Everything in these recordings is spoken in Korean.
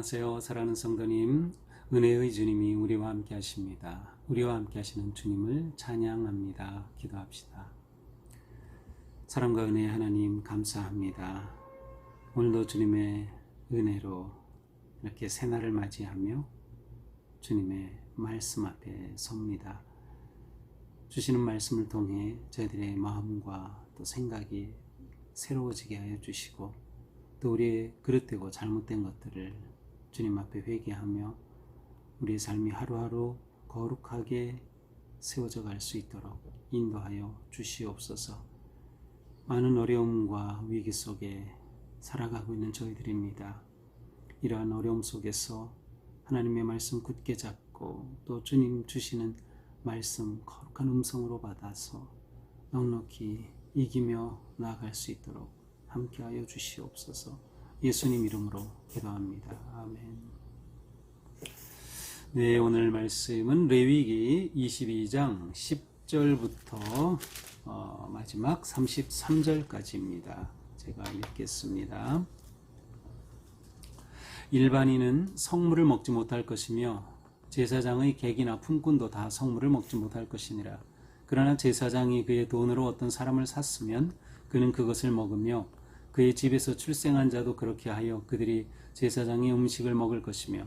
안녕하세요. 사랑하는 성도님, 은혜의 주님이 우리와 함께 하십니다. 우리와 함께 하시는 주님을 찬양합니다. 기도합시다. 사랑과 은혜의 하나님 감사합니다. 오늘도 주님의 은혜로 이렇게 새날을 맞이하며 주님의 말씀 앞에 섭니다. 주시는 말씀을 통해 저희들의 마음과 또 생각이 새로워지게 하여 주시고, 또 우리의 그릇되고 잘못된 것들을 주님 앞에 회개하며 우리의 삶이 하루하루 거룩하게 세워져 갈 수 있도록 인도하여 주시옵소서. 많은 어려움과 위기 속에 살아가고 있는 저희들입니다. 이러한 어려움 속에서 하나님의 말씀 굳게 잡고, 또 주님 주시는 말씀 거룩한 음성으로 받아서 넉넉히 이기며 나아갈 수 있도록 함께하여 주시옵소서. 예수님 이름으로 기도합니다. 아멘. 네, 오늘 말씀은 레위기 22장 10절부터 마지막 33절까지입니다. 제가 읽겠습니다. 일반인은 성물을 먹지 못할 것이며 제사장의 객이나 품꾼도 다 성물을 먹지 못할 것이니라. 그러나 제사장이 그의 돈으로 어떤 사람을 샀으면 그는 그것을 먹으며 그의 집에서 출생한 자도 그렇게 하여 그들이 제사장의 음식을 먹을 것이며,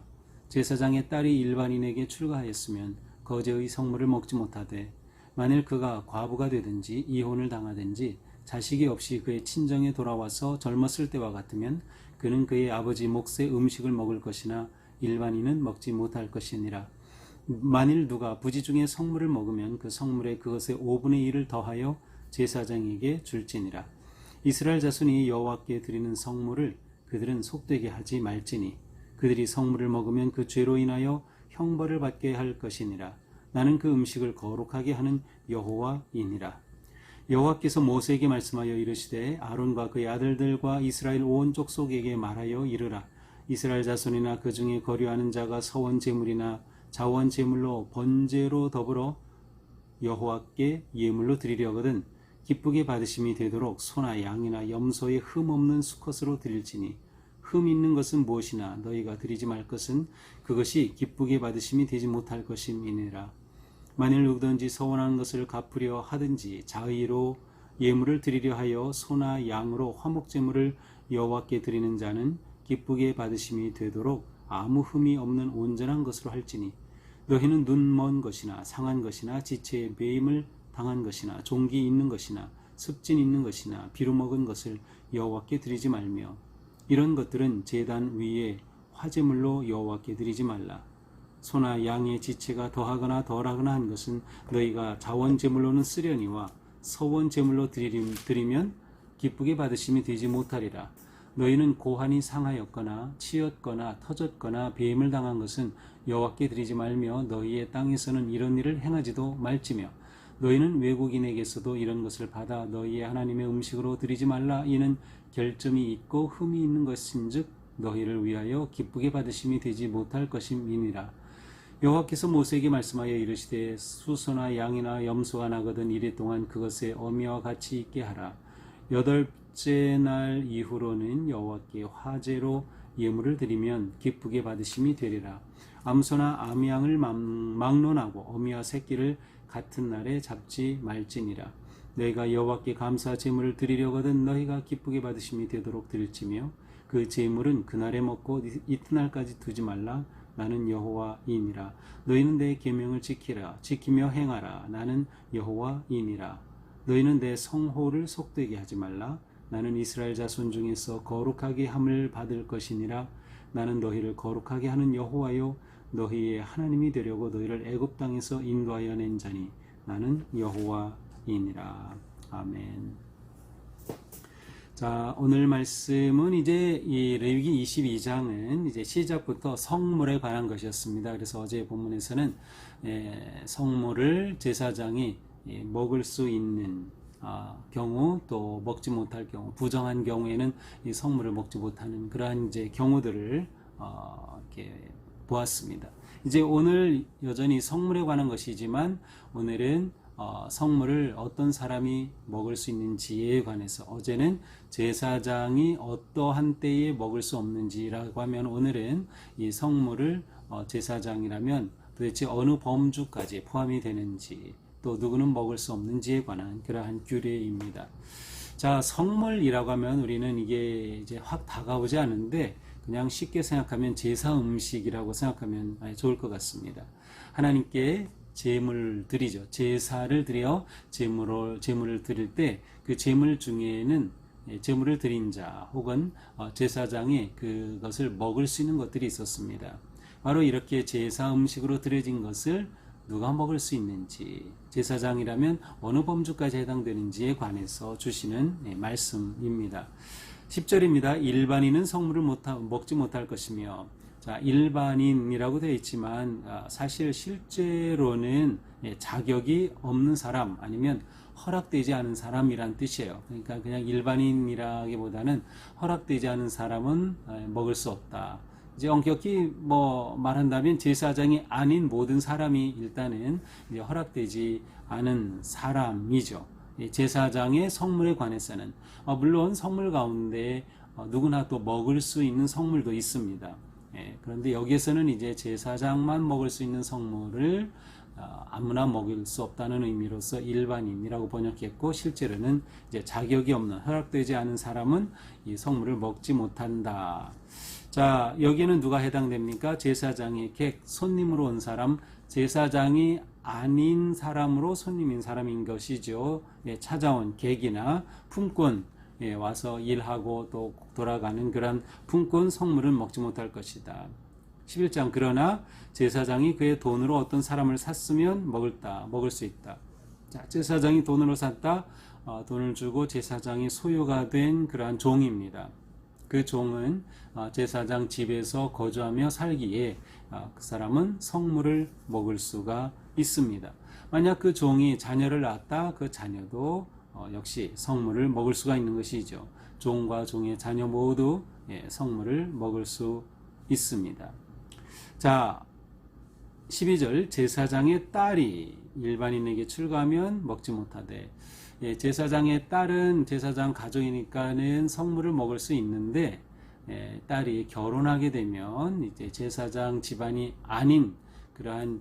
제사장의 딸이 일반인에게 출가하였으면 거제의 성물을 먹지 못하되, 만일 그가 과부가 되든지 이혼을 당하든지 자식이 없이 그의 친정에 돌아와서 젊었을 때와 같으면 그는 그의 아버지 몫의 음식을 먹을 것이나 일반인은 먹지 못할 것이니라. 만일 누가 부지 중에 성물을 먹으면 그 성물에 그것의 5분의 1을 더하여 제사장에게 줄지니라. 이스라엘 자손이 여호와께 드리는 성물을 그들은 속되게 하지 말지니 그들이 성물을 먹으면 그 죄로 인하여 형벌을 받게 할 것이니라. 나는 그 음식을 거룩하게 하는 여호와이니라. 여호와께서 모세에게 말씀하여 이르시되 아론과 그의 아들들과 이스라엘 온 족속에게 말하여 이르라. 이스라엘 자손이나 그 중에 거류하는 자가 서원 제물이나 자원 제물로 번제로 더불어 여호와께 예물로 드리려거든 기쁘게 받으심이 되도록 소나 양이나 염소의 흠 없는 수컷으로 드릴지니, 흠 있는 것은 무엇이나 너희가 드리지 말 것은 그것이 기쁘게 받으심이 되지 못할 것임이니라. 만일 누구든지 서원하는 것을 갚으려 하든지 자의로 예물을 드리려 하여 소나 양으로 화목제물을 여호와께 드리는 자는 기쁘게 받으심이 되도록 아무 흠이 없는 온전한 것으로 할지니, 너희는 눈 먼 것이나 상한 것이나 지체에 매임을 당한 것이나 종기 있는 것이나 습진 있는 것이나 비루 먹은 것을 여호와께 드리지 말며, 이런 것들은 제단 위에 화제물로 여호와께 드리지 말라. 소나 양의 지체가 더하거나 덜하거나 한 것은 너희가 자원제물로는 쓰려니와 서원제물로 드리면 기쁘게 받으심이 되지 못하리라. 너희는 고환이 상하였거나 치였거나 터졌거나 배임을 당한 것은 여호와께 드리지 말며 너희의 땅에서는 이런 일을 행하지도 말지며, 너희는 외국인에게서도 이런 것을 받아 너희의 하나님의 음식으로 드리지 말라. 이는 결점이 있고 흠이 있는 것인즉 너희를 위하여 기쁘게 받으심이 되지 못할 것임이니라. 여호와께서 모세에게 말씀하여 이르시되 수소나 양이나 염소가 나거든 이래 동안 그것의 어미와 같이 있게 하라. 8째 날 이후로는 여호와께 화제로 예물을 드리면 기쁘게 받으심이 되리라. 암소나 암양을 막론하고 어미와 새끼를 같은 날에 잡지 말지니라. 너희가 여호와께 감사 제물을 드리려거든 너희가 기쁘게 받으심이 되도록 드릴지며, 그 제물은 그날에 먹고 이튿날까지 두지 말라. 나는 여호와이니라. 너희는 내 계명을 지키며 행하라. 나는 여호와이니라. 너희는 내 성호를 속되게 하지 말라. 나는 이스라엘 자손 중에서 거룩하게 함을 받을 것이니라. 나는 너희를 거룩하게 하는 여호와요 너희의 하나님이 되려고 너희를 애굽 땅에서 인도하여 낸 자니 나는 여호와이니라. 아멘. 자, 오늘 말씀은 이제 이 레위기 22장은 이제 시작부터 성물에 관한 것이었습니다. 그래서 어제 본문에서는 성물을 제사장이 먹을 수 있는 경우, 또 먹지 못할 경우, 부정한 경우에는 이 성물을 먹지 못하는 그러한 이제 경우들을 이렇게 보았습니다. 이제 오늘 여전히 성물에 관한 것이지만 오늘은 성물을 어떤 사람이 먹을 수 있는지에 관해서, 어제는 제사장이 어떠한 때에 먹을 수 없는지라고 하면, 오늘은 이 성물을 제사장이라면 도대체 어느 범주까지 포함이 되는지, 또 누구는 먹을 수 없는지에 관한 그러한 규례입니다. 자, 성물이라고 하면 우리는 이게 이제 확 다가오지 않은데 그냥 쉽게 생각하면 제사 음식이라고 생각하면 좋을 것 같습니다. 하나님께 제물을 드리죠. 제사를 드려 제물을 드릴 때 그 제물 중에는 제물을 드린 자 혹은 제사장이 그것을 먹을 수 있는 것들이 있었습니다. 바로 이렇게 제사 음식으로 드려진 것을 누가 먹을 수 있는지, 제사장이라면 어느 범주까지 해당되는지에 관해서 주시는 말씀입니다. 10절입니다. 일반인은 성물을 먹지 못할 것이며, 자, 일반인이라고 되어 있지만 사실 실제로는 자격이 없는 사람 아니면 허락되지 않은 사람이란 뜻이에요. 그러니까 그냥 일반인이라기보다는 허락되지 않은 사람은 먹을 수 없다. 이제 엄격히 말한다면 제사장이 아닌 모든 사람이 일단은 이제 허락되지 않은 사람이죠. 제사장의 성물에 관해서는 물론 성물 가운데 누구나 또 먹을 수 있는 성물도 있습니다. 그런데 여기에서는 이제 제사장만 먹을 수 있는 성물을 아무나 먹을 수 없다는 의미로서 일반인이라고 번역했고, 실제로는 이제 자격이 없는, 허락되지 않은 사람은 이 성물을 먹지 못한다. 자, 여기에는 누가 해당됩니까? 제사장의 객, 손님으로 온 사람, 제사장이 아닌 사람으로 손님인 사람인 것이죠. 찾아온 객이나 품꾼, 와서 일하고 또 돌아가는 그런 품꾼 성물은 먹지 못할 것이다. 11장, 그러나 제사장이 그의 돈으로 어떤 사람을 샀으면 먹을 수 있다. 자, 제사장이 돈으로 샀다. 돈을 주고 제사장이 소유가 된 그러한 종입니다. 그 종은 제사장 집에서 거주하며 살기에 그 사람은 성물을 먹을 수가 있습니다. 만약 그 종이 자녀를 낳았다, 그 자녀도 역시 성물을 먹을 수가 있는 것이죠. 종과 종의 자녀 모두 성물을 먹을 수 있습니다. 자, 12절, 제사장의 딸이 일반인에게 출가하면 먹지 못하되, 제사장의 딸은 제사장 가족이니까는 성물을 먹을 수 있는데, 딸이 결혼하게 되면 이제 제사장 집안이 아닌 그러한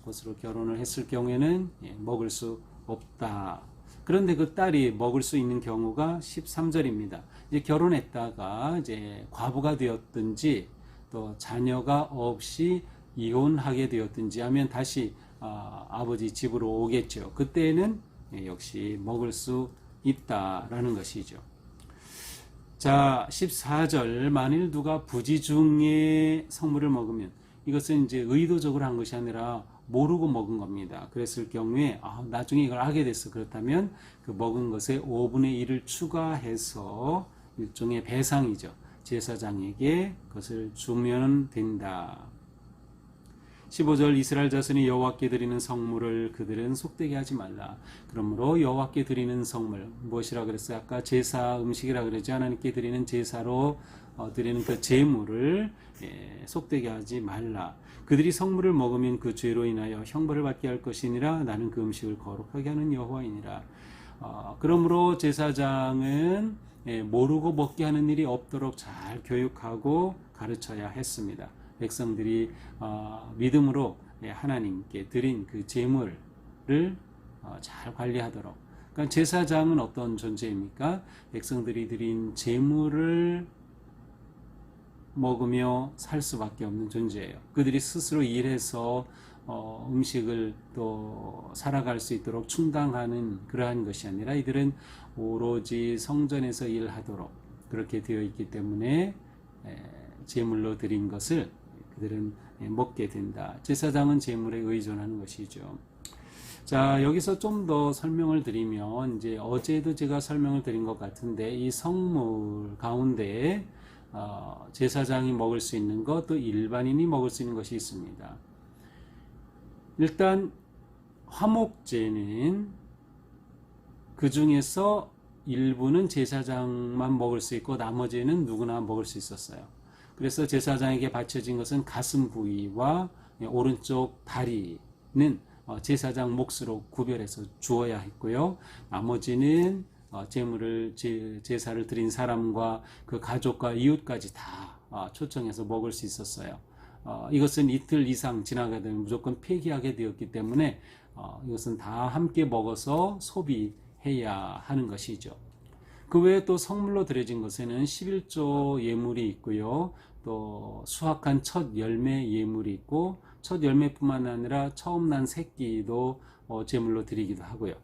곳으로 결혼을 했을 경우에는 먹을 수 없다. 그런데 그 딸이 먹을 수 있는 경우가 13절입니다. 이제 결혼했다가 이제 과부가 되었든지 또 자녀가 없이 이혼하게 되었든지 하면 다시 아버지 집으로 오겠죠. 그때는 역시 먹을 수 있다라는 것이죠. 자, 14절, 만일 누가 부지 중에 성물을 먹으면, 이것은 이제 의도적으로 한 것이 아니라 모르고 먹은 겁니다. 그랬을 경우에 나중에 이걸 알게 됐어. 그렇다면 그 먹은 것에 5분의 1을 추가해서 일종의 배상이죠. 제사장에게 그것을 주면 된다. 15절, 이스라엘 자손이 여호와께 드리는 성물을 그들은 속되게 하지 말라. 그러므로 여호와께 드리는 성물, 무엇이라 그랬어요? 아까 제사 음식이라 그랬죠. 하나님께 드리는 제사로 드리는 그 제물을 속되게 하지 말라. 그들이 성물을 먹으면 그 죄로 인하여 형벌을 받게 할 것이니라. 나는 그 음식을 거룩하게 하는 여호와이니라. 그러므로 제사장은 모르고 먹게 하는 일이 없도록 잘 교육하고 가르쳐야 했습니다. 백성들이 믿음으로 하나님께 드린 그 제물을 잘 관리하도록. 그러니까 제사장은 어떤 존재입니까? 백성들이 드린 제물을 먹으며 살 수밖에 없는 존재예요. 그들이 스스로 일해서 음식을 또 살아갈 수 있도록 충당하는 그러한 것이 아니라 이들은 오로지 성전에서 일하도록 그렇게 되어 있기 때문에 제물로 드린 것을 그들은 먹게 된다. 제사장은 제물에 의존하는 것이죠. 자, 여기서 좀 더 설명을 드리면, 이제 어제도 제가 설명을 드린 것 같은데, 이 성물 가운데 제사장이 먹을 수 있는 것, 또 일반인이 먹을 수 있는 것이 있습니다. 일단 화목제는 그 중에서 일부는 제사장만 먹을 수 있고 나머지는 누구나 먹을 수 있었어요. 그래서 제사장에게 바쳐진 것은 가슴 부위와 오른쪽 다리는 제사장 몫으로 구별해서 주어야 했고요. 나머지는 제물을 제사를 드린 사람과 그 가족과 이웃까지 다 초청해서 먹을 수 있었어요. 이것은 이틀 이상 지나게 되면 무조건 폐기하게 되었기 때문에 이것은 다 함께 먹어서 소비해야 하는 것이죠. 그 외에 또 성물로 드려진 것에는 11조 예물이 있고요. 또 수확한 첫 열매 예물이 있고, 첫 열매뿐만 아니라 처음 난 새끼도 제물로 드리기도 하고요.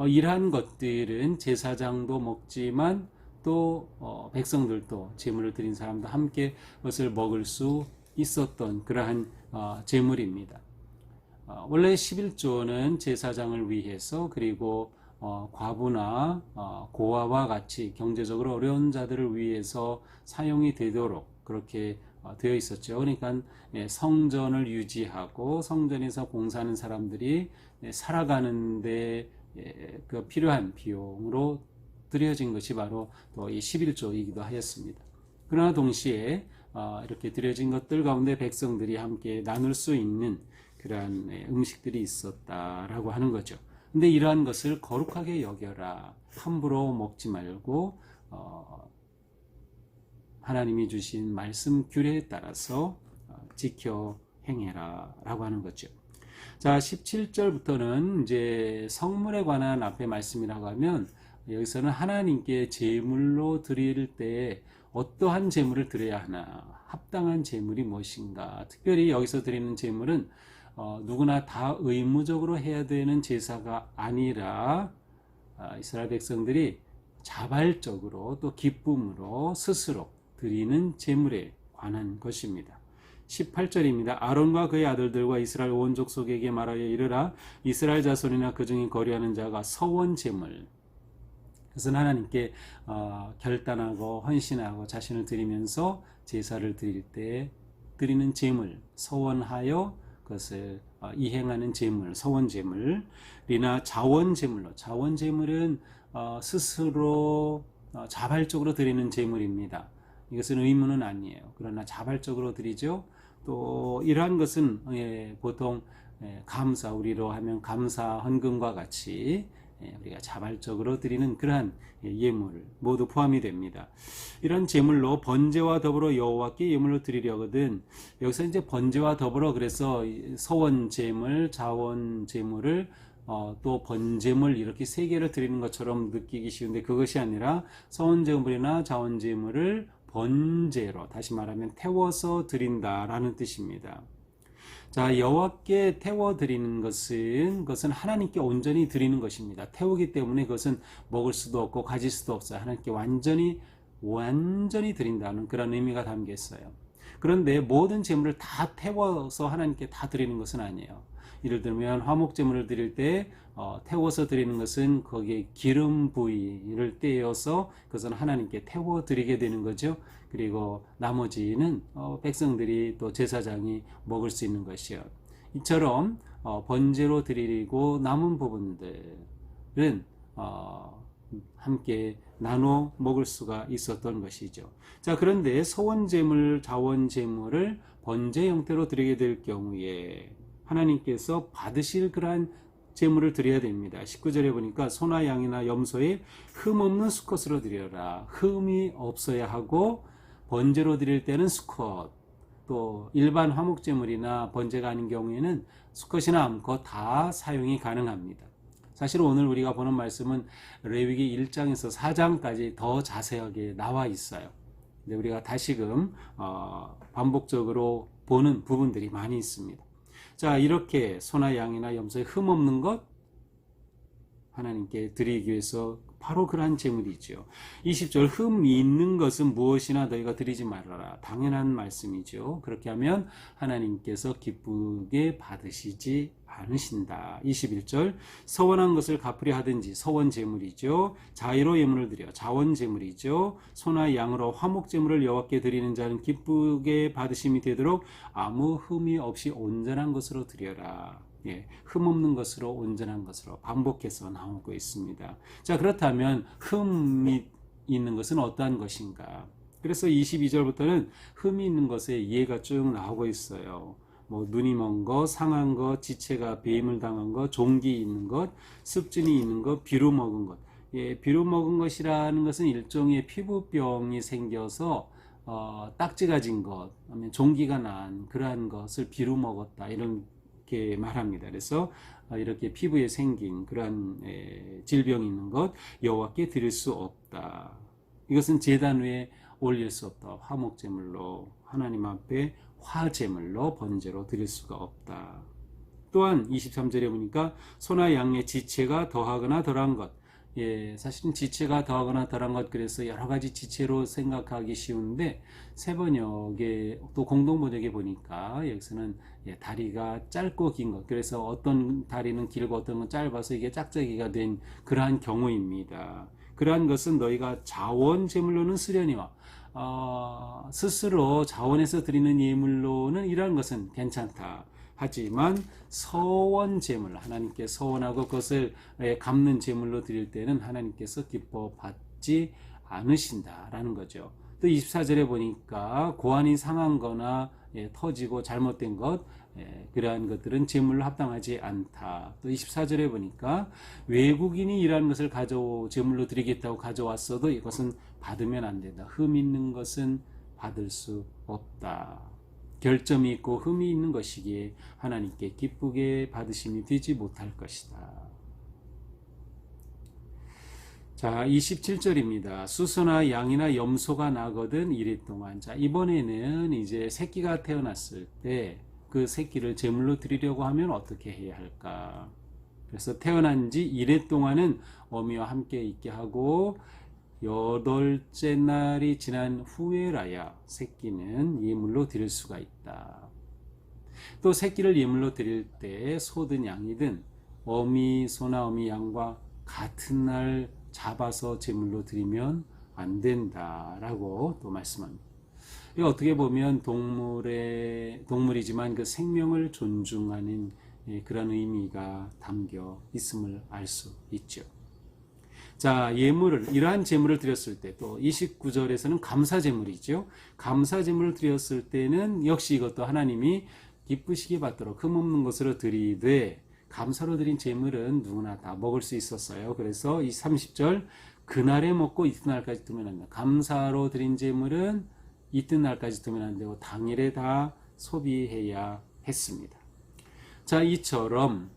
이러한 것들은 제사장도 먹지만 또 백성들도, 제물을 드린 사람도 함께 그것을 먹을 수 있었던 그러한 제물입니다. 원래 11조는 제사장을 위해서, 그리고 과부나 고아와 같이 경제적으로 어려운 자들을 위해서 사용이 되도록 그렇게 되어 있었죠. 그러니까 성전을 유지하고 성전에서 공사하는 사람들이 살아가는데 그 필요한 비용으로 드려진 것이 바로 또 이 11조이기도 하였습니다. 그러나 동시에 이렇게 드려진 것들 가운데 백성들이 함께 나눌 수 있는 그러한 음식들이 있었다라고 하는 거죠. 근데 이러한 것을 거룩하게 여겨라. 함부로 먹지 말고 하나님이 주신 말씀 규례에 따라서 지켜 행해라 라고 하는 거죠. 자, 17절부터는 이제 성물에 관한 앞에 말씀이라고 하면, 여기서는 하나님께 제물로 드릴 때 어떠한 제물을 드려야 하나, 합당한 제물이 무엇인가. 특별히 여기서 드리는 제물은 누구나 다 의무적으로 해야 되는 제사가 아니라 이스라엘 백성들이 자발적으로 또 기쁨으로 스스로 드리는 제물에 관한 것입니다. 18절입니다. 아론과 그의 아들들과 이스라엘 온 족속에게 말하여 이르라. 이스라엘 자손이나 그 중에 거류하는 자가 서원 제물, 그것은 하나님께 결단하고 헌신하고 자신을 드리면서 제사를 드릴 때 드리는 제물, 서원하여 그것을 이행하는 제물, 서원 제물이나 자원 제물로, 자원 제물은 스스로 자발적으로 드리는 제물입니다. 이것은 의무는 아니에요. 그러나 자발적으로 드리죠. 또 이러한 것은 보통 감사, 우리로 하면 감사 헌금과 같이 우리가 자발적으로 드리는 그러한 예물 모두 포함이 됩니다. 이런 제물로 번제와 더불어 여호와께 예물을 드리려거든. 여기서 이제 번제와 더불어, 그래서 서원 제물, 자원 제물을 또 번제물 이렇게 세 개를 드리는 것처럼 느끼기 쉬운데, 그것이 아니라 서원 제물이나 자원 제물을 번제로, 다시 말하면 태워서 드린다라는 뜻입니다. 자, 여호와께 태워 드리는 그것은 하나님께 온전히 드리는 것입니다. 태우기 때문에 그것은 먹을 수도 없고 가질 수도 없어요. 하나님께 완전히 드린다는 그런 의미가 담겨 있어요. 그런데 모든 제물을 다 태워서 하나님께 다 드리는 것은 아니에요. 예를 들면 화목 제물을 드릴 때 태워서 드리는 것은 거기에 기름 부위를 떼어서 그것은 하나님께 태워 드리게 되는 거죠. 그리고 나머지는 백성들이 또 제사장이 먹을 수 있는 것이요. 이처럼 번제로 드리고 남은 부분들은 함께 나눠 먹을 수가 있었던 것이죠. 자, 그런데 소원제물, 자원제물을 번제 형태로 드리게 될 경우에 하나님께서 받으실 그러한 제물을 드려야 됩니다. 19절에 보니까 소나 양이나 염소에 흠 없는 수컷으로 드려라. 흠이 없어야 하고, 번제로 드릴 때는 수컷, 또 일반 화목제물이나 번제가 아닌 경우에는 수컷이나 암컷 다 사용이 가능합니다. 사실 오늘 우리가 보는 말씀은 레위기 1장에서 4장까지 더 자세하게 나와 있어요. 근데 우리가 다시금 반복적으로 보는 부분들이 많이 있습니다. 자, 이렇게 소나 양이나 염소에 흠 없는 것 하나님께 드리기 위해서 바로 그러한 제물이죠. 20절, 흠이 있는 것은 무엇이나 너희가 드리지 말아라. 당연한 말씀이죠. 그렇게 하면 하나님께서 기쁘게 받으시지 않으신다. 21절, 서원한 것을 갚으려 하든지, 서원 제물이죠. 자의로 예물을 드려, 자원 제물이죠. 소나 양으로 화목 제물을 여호와께 드리는 자는 기쁘게 받으심이 되도록 아무 흠이 없이 온전한 것으로 드려라. 흠 없는 것으로, 온전한 것으로 반복해서 나오고 있습니다. 자, 그렇다면 흠이 있는 것은 어떠한 것인가? 그래서 22절부터는 흠이 있는 것에 이해가 쭉 나오고 있어요. 뭐 눈이 먼 것, 상한 것, 지체가 배임을 당한 것, 종기 있는 것, 습진이 있는 것, 비루 먹은 것. 예, 비루 먹은 것이라는 것은 일종의 피부병이 생겨서 딱지가 진 것, 아니면 종기가 난 그러한 것을 비루 먹었다 이렇게 말합니다. 그래서 이렇게 피부에 생긴 그러한 질병이 있는 것 여호와께 드릴 수 없다. 이것은 제단 위에 올릴 수 없다. 화목제물로 하나님 앞에 화제물로 번제로 드릴 수가 없다. 또한 23절에 보니까 소나 양의 지체가 더하거나 덜한 것. 예, 사실은 지체가 더하거나 덜한 것, 그래서 여러 가지 지체로 생각하기 쉬운데 세번역에 또 공동번역에 보니까 여기서는 다리가 짧고 긴 것, 그래서 어떤 다리는 길고 어떤 건 짧아서 이게 짝짝이가 된 그러한 경우입니다. 그러한 것은 너희가 자원 제물로는 쓰려니와 스스로 자원해서 드리는 예물로는 이러한 것은 괜찮다. 하지만 서원 제물, 하나님께 서원하고 그것을 갚는 제물로 드릴 때는 하나님께서 기뻐 받지 않으신다라는 거죠. 또 24절에 보니까 고안이 상한 거나 터지고 잘못된 것, 그러한 것들은 제물로 합당하지 않다. 또 24절에 보니까 외국인이 이러한 것을 제물로 드리겠다고 가져왔어도 이것은 받으면 안 된다. 흠 있는 것은 받을 수 없다. 결점이 있고 흠이 있는 것이기에 하나님께 기쁘게 받으심이 되지 못할 것이다. 자, 27절입니다. 수소나 양이나 염소가 나거든 이래 동안. 자, 이번에는 이제 새끼가 태어났을 때 그 새끼를 제물로 드리려고 하면 어떻게 해야 할까? 그래서 태어난 지 이래 동안은 어미와 함께 있게 하고 8째 날이 지난 후에라야 새끼는 예물로 드릴 수가 있다. 또 새끼를 예물로 드릴 때 소든 양이든 어미 소나 어미 양과 같은 날 잡아서 제물로 드리면 안 된다라고 또 말씀합니다. 어떻게 보면 동물이지만 그 생명을 존중하는 그런 의미가 담겨 있음을 알 수 있죠. 자, 이러한 제물을 드렸을 때, 또 29절에서는 감사제물이죠. 감사제물을 드렸을 때는 역시 이것도 하나님이 기쁘시게 받도록 흠없는 것으로 드리되, 감사로 드린 제물은 누구나 다 먹을 수 있었어요. 그래서 이 30절, 그날에 먹고 이튿날까지 두면 안 된다. 감사로 드린 제물은 이튿날까지 두면 안 되고 당일에 다 소비해야 했습니다. 자, 이처럼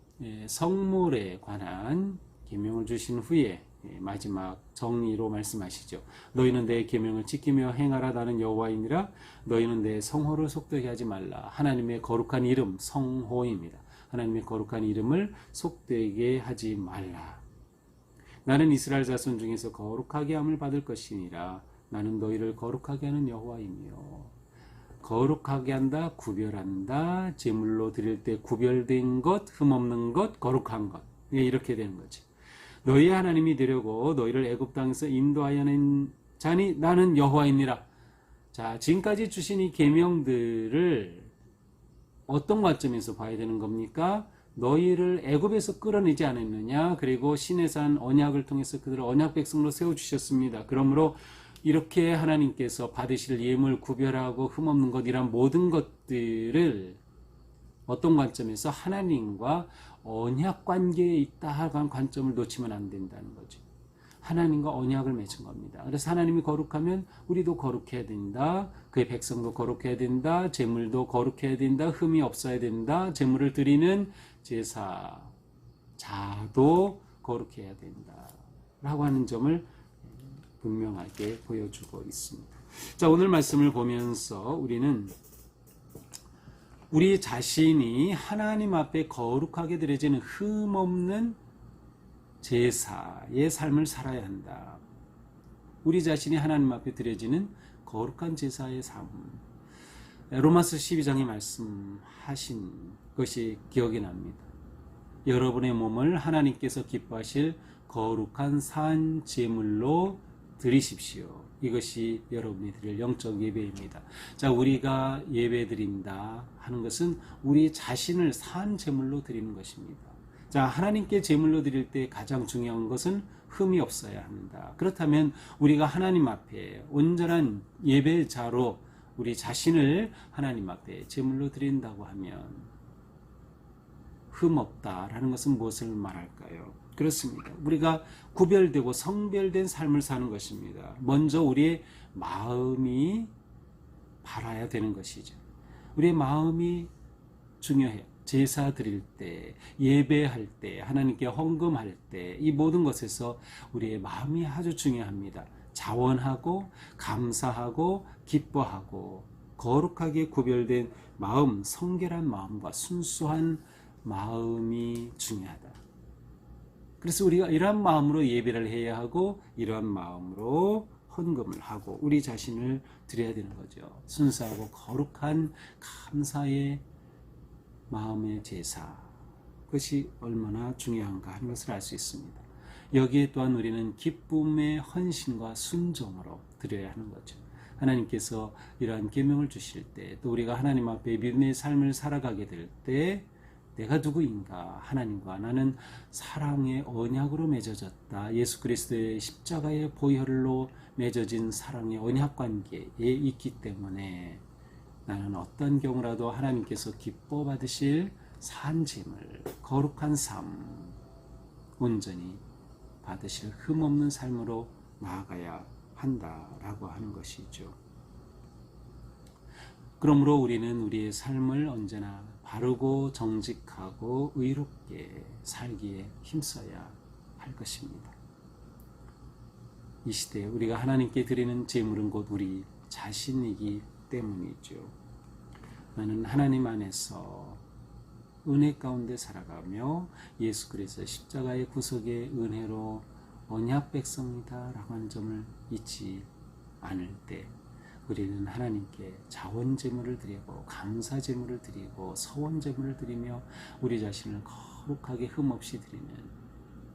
성물에 관한 계명을 주신 후에 마지막 정리로 말씀하시죠. 너희는 내 계명을 지키며 행하라. 나는 여호와이니라. 너희는 내 성호를 속되게 하지 말라. 하나님의 거룩한 이름, 성호입니다. 하나님의 거룩한 이름을 속되게 하지 말라. 나는 이스라엘 자손 중에서 거룩하게 함을 받을 것이니라. 나는 너희를 거룩하게 하는 여호와이며. 거룩하게 한다, 구별한다, 제물로 드릴 때 구별된 것, 흠없는 것, 거룩한 것, 이렇게 되는 거지. 너희 하나님이 되려고 너희를 애굽 땅에서 인도하여낸 자니 나는 여호와이니라. 자, 지금까지 주신 이 계명들을 어떤 관점에서 봐야 되는 겁니까? 너희를 애굽에서 끌어내지 않았느냐? 그리고 시내산 언약을 통해서 그들을 언약 백성으로 세워주셨습니다. 그러므로 이렇게 하나님께서 받으실 예물, 구별하고 흠없는 것, 이란 모든 것들을 어떤 관점에서 하나님과 언약 관계에 있다 하는 관점을 놓치면 안 된다는 거죠. 하나님과 언약을 맺은 겁니다. 그래서 하나님이 거룩하면 우리도 거룩해야 된다. 그의 백성도 거룩해야 된다. 제물도 거룩해야 된다. 흠이 없어야 된다. 제물을 드리는 제사자도 거룩해야 된다. 라고 하는 점을 분명하게 보여주고 있습니다. 자, 오늘 말씀을 보면서 우리는 우리 자신이 하나님 앞에 거룩하게 드려지는 흠없는 제사의 삶을 살아야 한다. 우리 자신이 하나님 앞에 드려지는 거룩한 제사의 삶. 로마서 12장에 말씀하신 것이 기억이 납니다. 여러분의 몸을 하나님께서 기뻐하실 거룩한 산 제물로 드리십시오. 이것이 여러분이 드릴 영적 예배입니다. 자, 우리가 예배 드린다 하는 것은 우리 자신을 산 제물로 드리는 것입니다. 자, 하나님께 제물로 드릴 때 가장 중요한 것은 흠이 없어야 한다. 그렇다면 우리가 하나님 앞에 온전한 예배자로 우리 자신을 하나님 앞에 제물로 드린다고 하면 흠없다라는 것은 무엇을 말할까요? 그렇습니다. 우리가 구별되고 성별된 삶을 사는 것입니다. 먼저 우리의 마음이 바라야 되는 것이죠. 우리의 마음이 중요해요. 제사 드릴 때, 예배할 때, 하나님께 헌금할 때, 이 모든 것에서 우리의 마음이 아주 중요합니다. 자원하고 감사하고 기뻐하고 거룩하게 구별된 마음, 성결한 마음과 순수한 마음이 중요하다. 그래서 우리가 이러한 마음으로 예배를 해야 하고 이러한 마음으로 헌금을 하고 우리 자신을 드려야 되는 거죠. 순수하고 거룩한 감사의 마음의 제사, 그것이 얼마나 중요한가 하는 것을 알 수 있습니다. 여기에 또한 우리는 기쁨의 헌신과 순종으로 드려야 하는 거죠. 하나님께서 이러한 계명을 주실 때, 또 우리가 하나님 앞에 믿음의 삶을 살아가게 될 때, 내가 누구인가? 하나님과 나는 사랑의 언약으로 맺어졌다. 예수 그리스도의 십자가의 보혈로 맺어진 사랑의 언약 관계에 있기 때문에 나는 어떤 경우라도 하나님께서 기뻐 받으실 산짐을, 거룩한 삶, 온전히 받으실 흠없는 삶으로 나아가야 한다라고 하는 것이죠. 그러므로 우리는 우리의 삶을 언제나 바르고 정직하고 의롭게 살기에 힘써야 할 것입니다. 이 시대에 우리가 하나님께 드리는 제물은 곧 우리 자신이기 때문이죠. 나는 하나님 안에서 은혜 가운데 살아가며 예수 그리스도의 십자가의 구속의 은혜로 언약 백성이다 라고 하는 점을 잊지 않을 때 우리는 하나님께 자원 제물을 드리고 감사 제물을 드리고 서원 제물을 드리며 우리 자신을 거룩하게 흠없이 드리는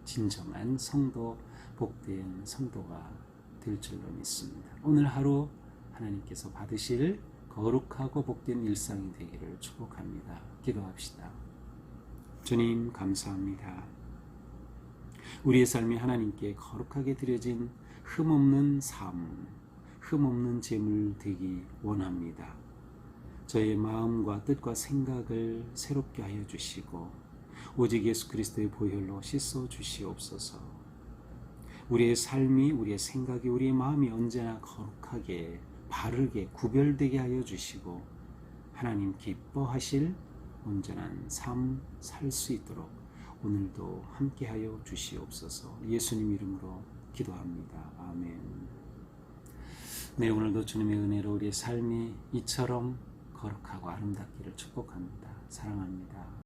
진정한 성도, 복된 성도가 될 줄로 믿습니다. 오늘 하루 하나님께서 받으실 거룩하고 복된 일상이 되기를 축복합니다. 기도합시다. 주님 감사합니다. 우리의 삶이 하나님께 거룩하게 드려진 흠없는 삶, 흠없는 제물 되기 원합니다. 저의 마음과 뜻과 생각을 새롭게 하여 주시고 오직 예수 그리스도의 보혈로 씻어 주시옵소서. 우리의 삶이, 우리의 생각이, 우리의 마음이 언제나 거룩하게 바르게 구별되게 하여 주시고 하나님 기뻐하실 온전한 삶 살 수 있도록 오늘도 함께하여 주시옵소서. 예수님 이름으로 기도합니다. 아멘. 네, 오늘도 주님의 은혜로 우리의 삶이 이처럼 거룩하고 아름답기를 축복합니다. 사랑합니다.